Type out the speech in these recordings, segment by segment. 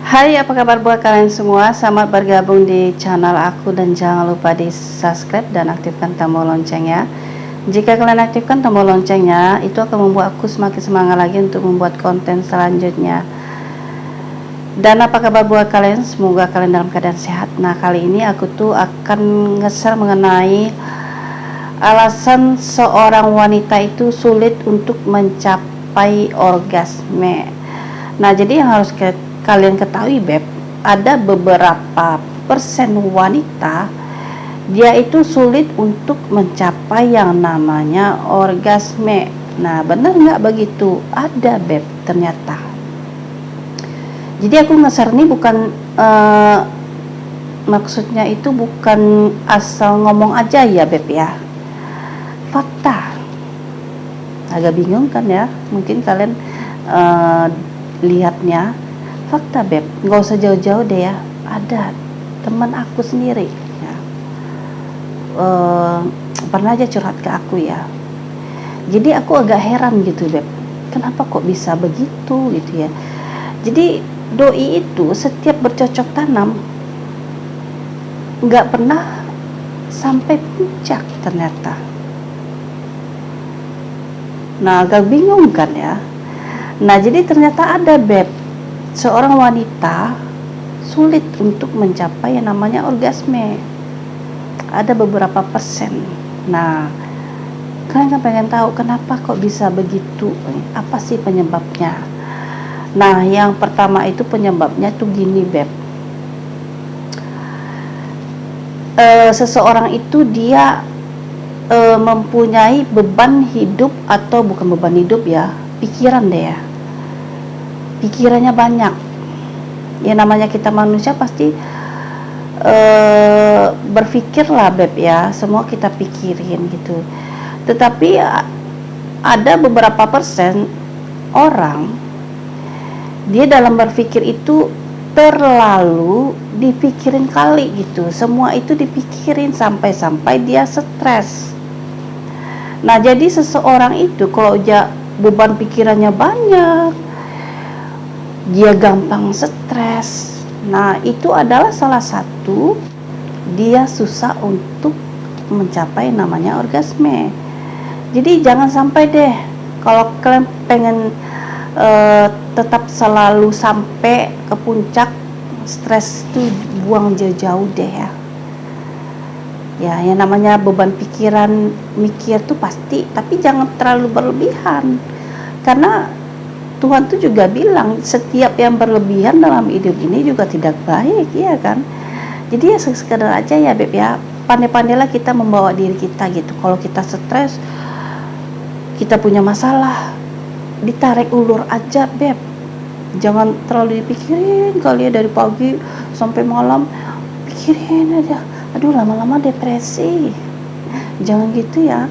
Hai, apa kabar buat kalian semua? Selamat bergabung di channel aku dan jangan lupa di subscribe dan aktifkan tombol loncengnya. Jika kalian aktifkan tombol loncengnya, itu akan membuat aku semakin semangat lagi untuk membuat konten selanjutnya. Dan apa kabar buat kalian? Semoga kalian dalam keadaan sehat. Nah, kali ini aku tuh akan nge-share mengenai alasan seorang wanita itu sulit untuk mencapai orgasme. Nah, jadi yang harus kalian ketahui, Beb, ada beberapa persen wanita dia itu sulit untuk mencapai yang namanya orgasme. Nah, benar nggak begitu? Ada, Beb, ternyata. Jadi aku nge-share ini bukan maksudnya itu bukan asal ngomong aja ya, Beb ya. Fakta. Agak bingung kan ya? Mungkin kalian lihatnya fakta, Beb, nggak usah jauh-jauh deh ya. Ada teman aku sendiri ya, pernah aja curhat ke aku ya. Jadi aku agak heran gitu, Beb, kenapa kok bisa begitu gitu ya. Jadi doi itu setiap bercocok tanam nggak pernah sampai puncak ternyata. Nah, agak bingung kan ya. Nah, jadi ternyata ada, Beb, seorang wanita sulit untuk mencapai yang namanya orgasme. Ada beberapa persen. Nah, kalian kan pengen tahu kenapa kok bisa begitu, apa sih penyebabnya. Nah, yang pertama itu penyebabnya tuh gini, Beb. Seseorang itu dia mempunyai beban hidup, atau bukan beban hidup ya, pikiran deh ya. Pikirannya banyak ya, namanya kita manusia pasti berpikir lah, Beb ya, semua kita pikirin gitu. Tetapi ada beberapa persen orang dia dalam berpikir itu terlalu dipikirin kali gitu, semua itu dipikirin sampai dia stres. Nah, jadi seseorang itu kalau beban pikirannya banyak, dia gampang stres. Nah, itu adalah salah satu dia susah untuk mencapai namanya orgasme. Jadi jangan sampai deh, kalau kalian pengen tetap selalu sampai ke puncak stres itu, buang jauh-jauh deh ya. Ya, yang namanya beban pikiran, mikir tuh pasti, tapi jangan terlalu berlebihan. Karena Tuhan tuh juga bilang setiap yang berlebihan dalam hidup ini juga tidak baik, ya kan. Jadi ya sekedar aja ya, Beb ya, pandai-pandailah kita membawa diri kita gitu. Kalau kita stres, kita punya masalah, ditarik ulur aja, Beb. Jangan terlalu dipikirin kali ya, dari pagi sampai malam pikirin aja. Aduh, lama-lama depresi. Jangan gitu ya.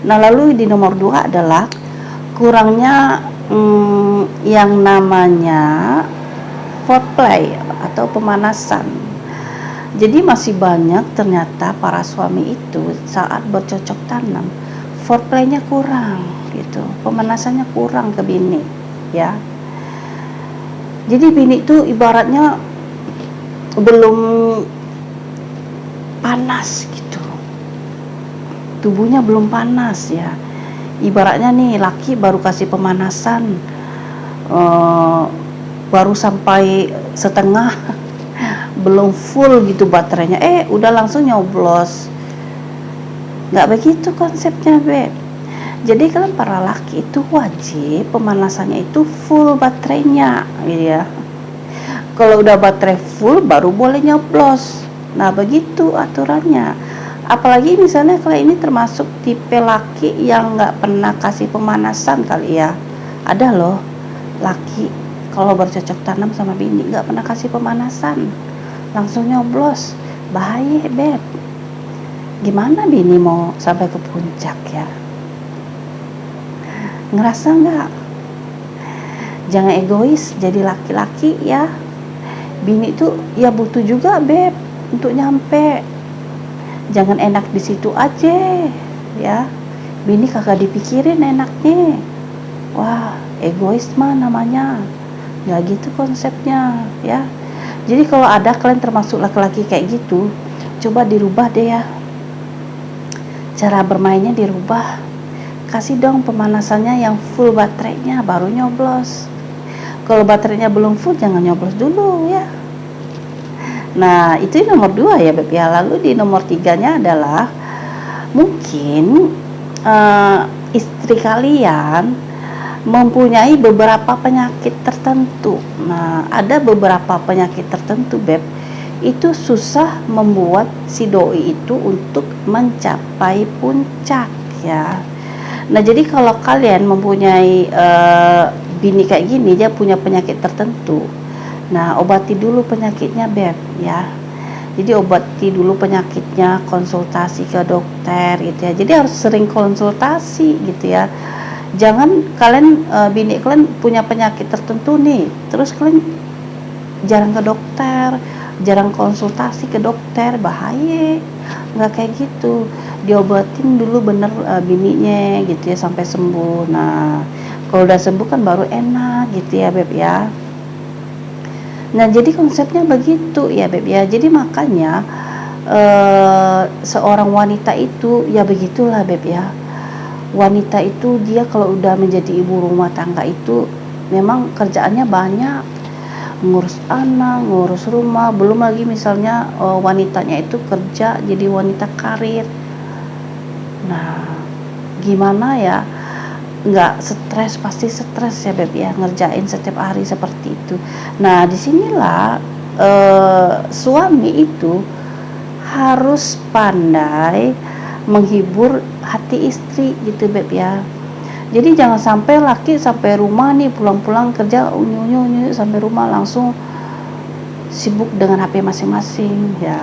Nah, lalu di nomor 2 adalah kurangnya yang namanya foreplay atau pemanasan. Jadi masih banyak ternyata para suami itu saat bercocok tanam foreplaynya kurang gitu, pemanasannya kurang ke bini ya. Jadi bini itu ibaratnya belum panas gitu, tubuhnya belum panas ya. Ibaratnya nih, laki baru kasih pemanasan, baru sampai setengah, belum full gitu baterainya, udah langsung nyoblos. Nggak begitu konsepnya, Beb. Jadi kalian para laki itu wajib pemanasannya itu full baterainya gitu ya. Kalau udah baterai full baru boleh nyoblos. Nah, begitu aturannya. Apalagi misalnya kalau ini termasuk tipe laki yang nggak pernah kasih pemanasan kali ya. Ada loh laki kalau bercocok tanam sama bini nggak pernah kasih pemanasan, langsung nyoblos. Bahaya, Beb. Gimana bini mau sampai ke puncak ya? Ngerasa nggak? Jangan egois jadi laki-laki ya. Bini itu ya butuh juga, Beb, untuk nyampe. Jangan enak di situ aja ya. Bini kagak dipikirin enaknya. Wah, egois mah namanya. Ya gitu konsepnya ya. Jadi kalau ada kalian termasuk laki-laki kayak gitu, coba dirubah deh ya, cara bermainnya dirubah. Kasih dong pemanasannya yang full baterainya baru nyoblos. Kalau baterainya belum full jangan nyoblos dulu ya. Nah itu nomor 2 ya Beb ya. Lalu di nomor 3-nya adalah mungkin istri kalian mempunyai beberapa penyakit tertentu. Nah ada beberapa penyakit tertentu Beb, itu susah membuat si doi itu untuk mencapai puncak ya. Nah jadi kalau kalian mempunyai bini kayak gini, dia punya penyakit tertentu, nah obati dulu penyakitnya Beb ya. Jadi obati dulu penyakitnya, konsultasi ke dokter gitu ya. Jadi harus sering konsultasi gitu ya. Jangan kalian bini kalian punya penyakit tertentu nih, terus kalian jarang ke dokter, jarang konsultasi ke dokter, bahaya. Nggak kayak gitu, diobatin dulu bener bininya gitu ya sampai sembuh. Nah kalau udah sembuh kan baru enak gitu ya Beb ya. Nah jadi konsepnya begitu ya Beb ya. Jadi makanya seorang wanita itu ya begitulah Beb ya. Wanita itu dia kalau udah menjadi ibu rumah tangga itu memang kerjaannya banyak, ngurus anak, ngurus rumah, belum lagi misalnya wanitanya itu kerja jadi wanita karir. Nah gimana ya, nggak stres, pasti stres ya Beb ya, ngerjain setiap hari seperti itu. Nah disinilah suami itu harus pandai menghibur hati istri gitu Beb ya. Jadi jangan sampai laki sampai rumah nih, pulang-pulang kerja unyu sampai rumah langsung sibuk dengan HP masing-masing ya,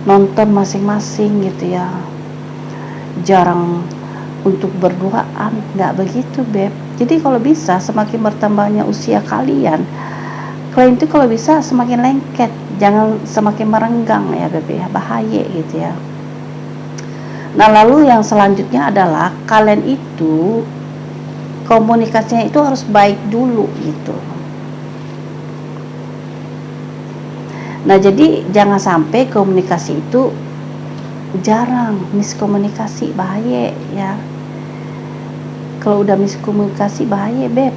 nonton masing-masing gitu ya, jarang untuk berduaan. Nggak begitu Beb. Jadi kalau bisa semakin bertambahnya usia kalian itu kalau bisa semakin lengket, jangan semakin merenggang ya Beb ya, bahaya gitu ya. Nah lalu yang selanjutnya adalah kalian itu komunikasinya itu harus baik dulu gitu. Nah jadi jangan sampai komunikasi itu jarang, miskomunikasi, bahaya ya. Kalau udah miskomunikasi bahaya Beb,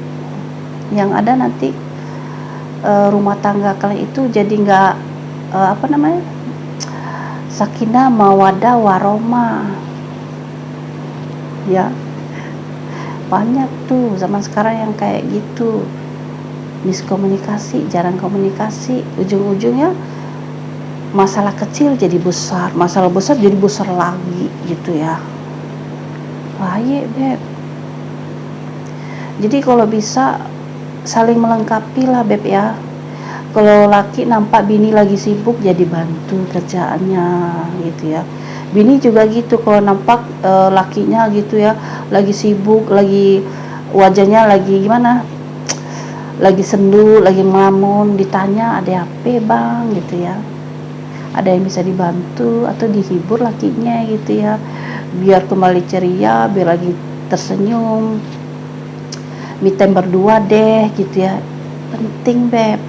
yang ada nanti rumah tangga kalian itu jadi nggak sakinah mawadah warahmah ya. Banyak tuh zaman sekarang yang kayak gitu, miskomunikasi, jarang komunikasi, ujung-ujungnya masalah kecil jadi besar, masalah besar jadi besar lagi gitu ya. Bahaya Beb. Jadi kalau bisa saling melengkapi lah Beb ya. Kalau laki nampak bini lagi sibuk, jadi bantu kerjaannya gitu ya. Bini juga gitu, kalau nampak lakinya gitu ya lagi sibuk, lagi wajahnya lagi gimana, lagi sendu, lagi ngelamun, ditanya ada apa bang gitu ya, ada yang bisa dibantu atau dihibur lakinya gitu ya, biar kembali ceria, biar lagi tersenyum, me time berdua deh gitu ya, penting Beb.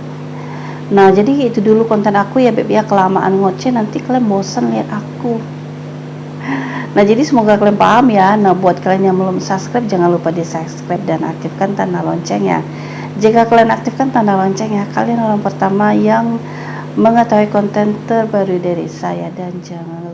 Nah jadi itu dulu konten aku ya Beb ya, kelamaan ngoceh nanti kalian bosan lihat aku. Nah jadi semoga kalian paham ya. Nah buat kalian yang belum subscribe, jangan lupa di subscribe dan aktifkan tanda loncengnya. Jika kalian aktifkan tanda loncengnya, kalian orang pertama yang mengetahui konten terbaru dari saya. Dan jangan